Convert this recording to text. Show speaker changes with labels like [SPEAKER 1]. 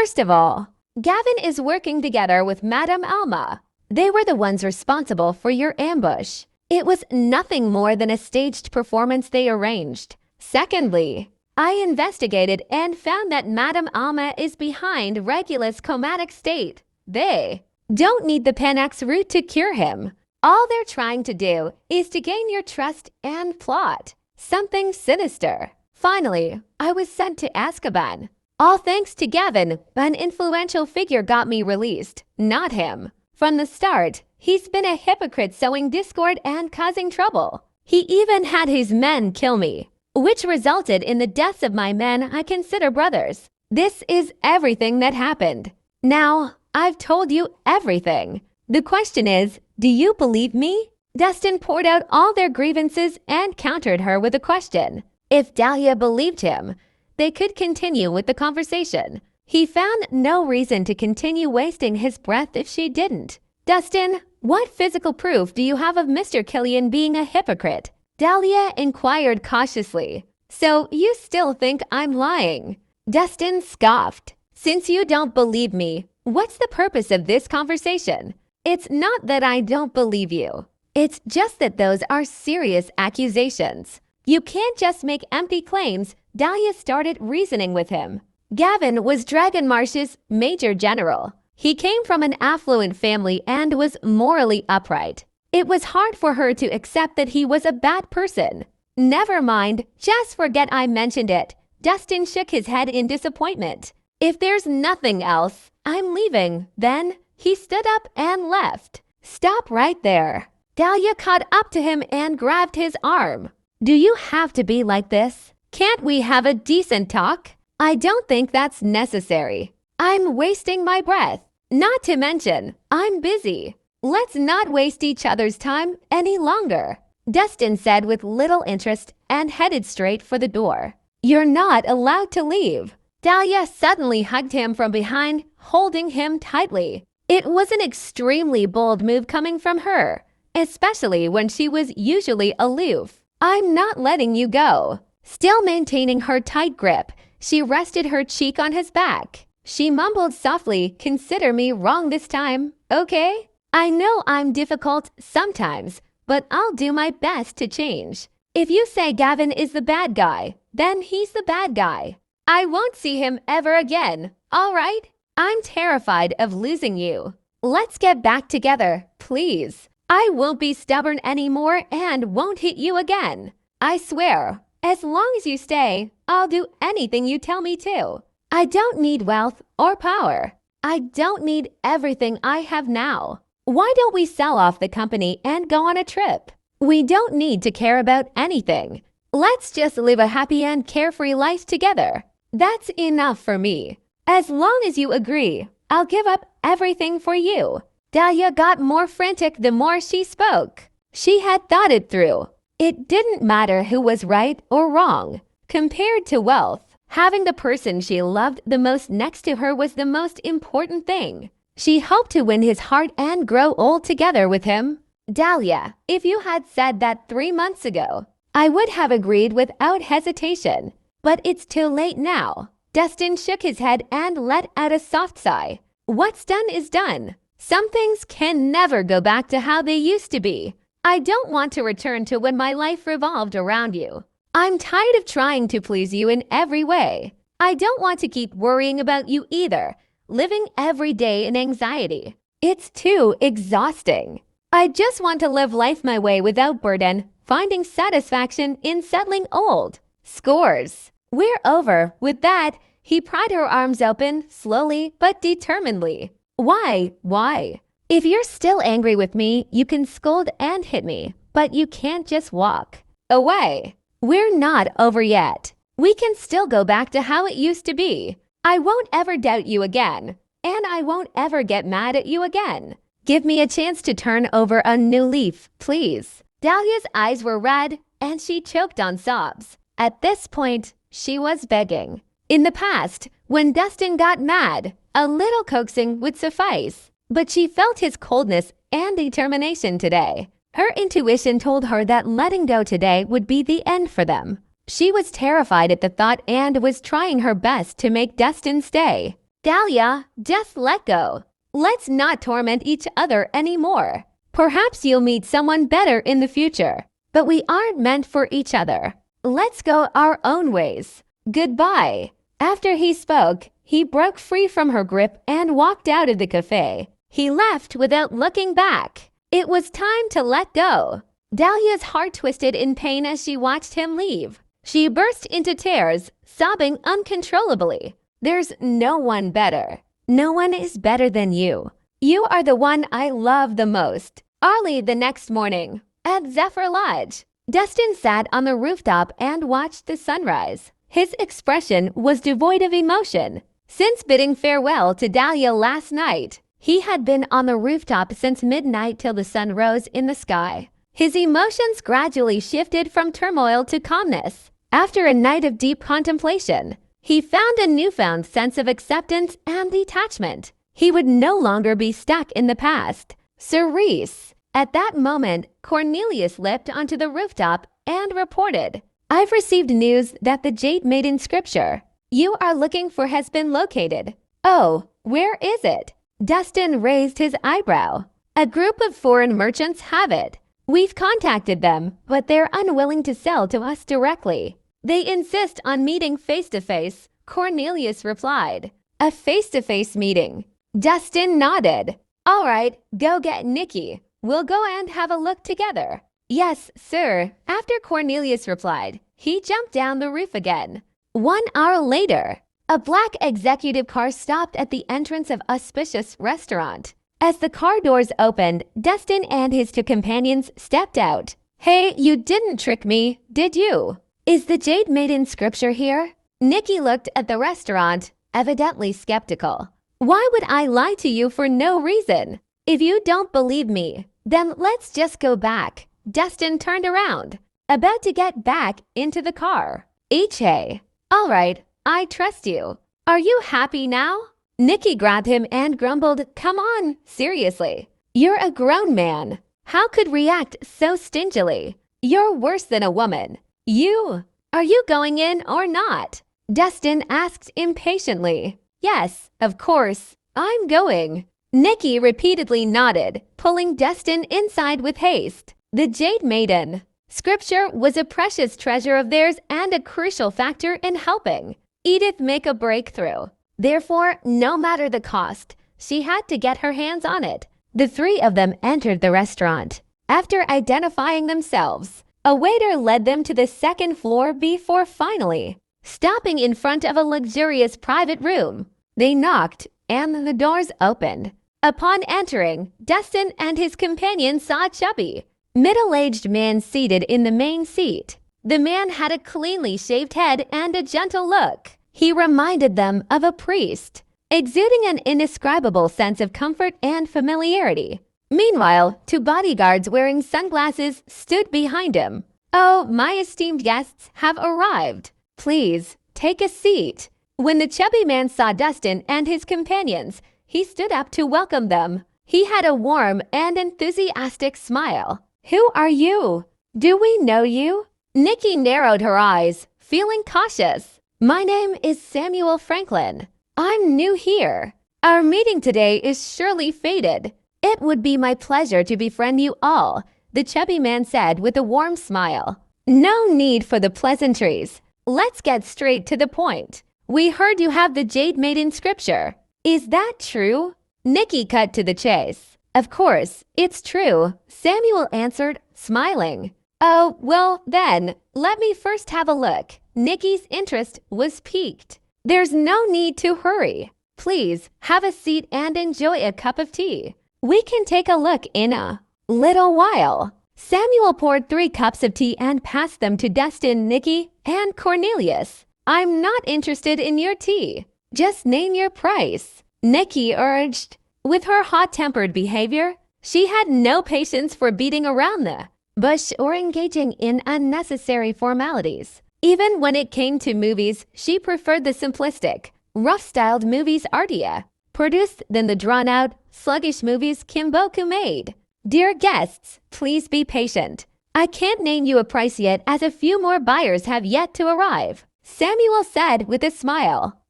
[SPEAKER 1] First of all, Gavin is working together with Madame Alma. They were the ones responsible for your ambush. It was nothing more than a staged performance they arranged. Secondly, I investigated and found that Madame Alma is behind Regulus' comatic state. They don't need the Panax root to cure him. All they're trying to do is to gain your trust and plot something sinister. Finally, I was sent to Azkaban. All thanks to Gavin, an influential figure got me released, not him. From the start, he's been a hypocrite sowing discord and causing trouble. He even had his men kill me, which resulted in the deaths of my men I consider brothers. This is everything that happened. Now, I've told you everything. The question is, do you believe me? Dustin poured out all their grievances and countered her with a question. If Dahlia believed him, they could continue with the conversation. He found no reason to continue wasting his breath if she didn't. Dustin, what physical proof do you have of Mr. Killian being a hypocrite? Dahlia inquired cautiously. So you still think I'm lying? Dustin scoffed. Since you don't believe me, what's the purpose of this conversation? It's not that I don't believe you. It's just that those are serious accusations. You can't just make empty claims. Dahlia started reasoning with him. Gavin was Dragonmarsh's major general. He came from an affluent family and was morally upright. It was hard for her to accept that he was a bad person. Never mind, just forget I mentioned it. Dustin shook his head in disappointment. If there's nothing else, I'm leaving. Then he stood up and left. Stop right there. Dahlia caught up to him and grabbed his arm. Do you have to be like this? Can't we have a decent talk? I don't think that's necessary. I'm wasting my breath. Not to mention, I'm busy. Let's not waste each other's time any longer, Dustin said with little interest and headed straight for the door. You're not allowed to leave. Dahlia suddenly hugged him from behind, holding him tightly. It was an extremely bold move coming from her, especially when she was usually aloof. I'm not letting you go. Still maintaining her tight grip, she rested her cheek on his back. She mumbled softly, consider me wrong this time, okay? I know I'm difficult sometimes, but I'll do my best to change. If you say Gavin is the bad guy, then he's the bad guy. I won't see him ever again, all right? I'm terrified of losing you. Let's get back together, please. I won't be stubborn anymore and won't hit you again. I swear, as long as you stay, I'll do anything you tell me to. I don't need wealth or power. I don't need everything I have now. Why don't we sell off the company and go on a trip? We don't need to care about anything. Let's just live a happy and carefree life together. That's enough for me. As long as you agree, I'll give up everything for you. Dahlia got more frantic the more she spoke. She had thought it through. It didn't matter who was right or wrong. Compared to wealth, having the person she loved the most next to her was the most important thing. She hoped to win his heart and grow old together with him. Dahlia, if you had said that 3 months ago, I would have agreed without hesitation. But it's too late now. Dustin shook his head and let out a soft sigh. What's done is done. Some things can never go back to how they used to be. I don't want to return to when my life revolved around you. I'm tired of trying to please you in every way. I don't want to keep worrying about you either, living every day in anxiety. It's too exhausting. I just want to live life my way without burden, finding satisfaction in settling old scores. We're over with that. He pried her arms open, slowly but determinedly. Why? If you're still angry with me, you can scold and hit me, but you can't just walk away. We're not over yet. We can still go back to how it used to be. I won't ever doubt you again, and I won't ever get mad at you again. Give me a chance to turn over a new leaf, please. Dahlia's eyes were red, and she choked on sobs. At this point, she was begging. In the past, when Dustin got mad, a little coaxing would suffice. But she felt his coldness and determination today. Her intuition told her that letting go today would be the end for them. She was terrified at the thought and was trying her best to make Dustin stay. Dahlia, just let go. Let's not torment each other anymore. Perhaps you'll meet someone better in the future, but we aren't meant for each other. Let's go our own ways. Goodbye. After he spoke, he broke free from her grip and walked out of the cafe. He left without looking back. It was time to let go. Dahlia's heart twisted in pain as she watched him leave. She burst into tears, sobbing uncontrollably. There's no one better. No one is better than you. You are the one I love the most. Early the next morning, at Zephyr Lodge, Dustin sat on the rooftop and watched the sunrise. His expression was devoid of emotion. Since bidding farewell to Dahlia last night, he had been on the rooftop since midnight till the sun rose in the sky. His emotions gradually shifted from turmoil to calmness. After a night of deep contemplation, he found a newfound sense of acceptance and detachment. He would no longer be stuck in the past. Cerise. At that moment, Cornelius leapt onto the rooftop and reported, "I've received news that the Jade Maiden scripture you are looking for has been located." "Oh, where is it?" Dustin raised his eyebrow. "A group of foreign merchants have it. We've contacted them, but they're unwilling to sell to us directly. They insist on meeting face-to-face," Cornelius replied. "A face-to-face meeting." Dustin nodded. "All right, go get Nikki. We'll go and have a look together." "Yes, sir." After Cornelius replied, he jumped down the roof again. 1 hour later, a black executive car stopped at the entrance of Auspicious Restaurant. As the car doors opened, Dustin and his two companions stepped out. "Hey, you didn't trick me, did you? Is the Jade Maiden scripture here?" Nikki looked at the restaurant, evidently skeptical. "Why would I lie to you for no reason? If you don't believe me, then let's just go back." Dustin turned around, about to get back into the car. "H.A. All right, I trust you. Are you happy now?" Nikki grabbed him and grumbled, "Come on, seriously. You're a grown man. How could react so stingily? You're worse than a woman. Are you going in or not?" Dustin asked impatiently. "Yes, of course, I'm going." Nikki repeatedly nodded, pulling Dustin inside with haste. The Jade Maiden scripture was a precious treasure of theirs and a crucial factor in helping Edith make a breakthrough. Therefore, no matter the cost, she had to get her hands on it. The three of them entered the restaurant. After identifying themselves, a waiter led them to the second floor before finally stopping in front of a luxurious private room. They knocked, and the doors opened. Upon entering, Dustin and his companion saw a chubby, middle-aged man seated in the main seat. The man had a cleanly shaved head and a gentle look. He reminded them of a priest, exuding an indescribable sense of comfort and familiarity. Meanwhile, two bodyguards wearing sunglasses stood behind him. "Oh, my esteemed guests have arrived. Please, take a seat." When the chubby man saw Dustin and his companions, he stood up to welcome them. He had a warm and enthusiastic smile. "Who are you? Do we know you?" Nikki narrowed her eyes, feeling cautious. "My name is Samuel Franklin. I'm new here. Our meeting today is surely fated. It would be my pleasure to befriend you all," the chubby man said with a warm smile. "No need for the pleasantries. Let's get straight to the point. We heard you have the Jade Maiden scripture. Is that true?" Nikki cut to the chase. "Of course, it's true," Samuel answered, smiling. "Oh, well then, let me first have a look." Nikki's interest was piqued. "There's no need to hurry. Please, have a seat and enjoy a cup of tea. We can take a look in a little while." Samuel poured 3 cups of tea and passed them to Dustin, Nikki, and Cornelius. "I'm not interested in your tea. Just name your price," Nikki urged. With her hot-tempered behavior, she had no patience for beating around the bush or engaging in unnecessary formalities. Even when it came to movies, she preferred the simplistic, rough-styled movies Artia produced than the drawn-out, sluggish movies Kimboku made. "Dear guests, please be patient. I can't name you a price yet as a few more buyers have yet to arrive," Samuel said with a smile.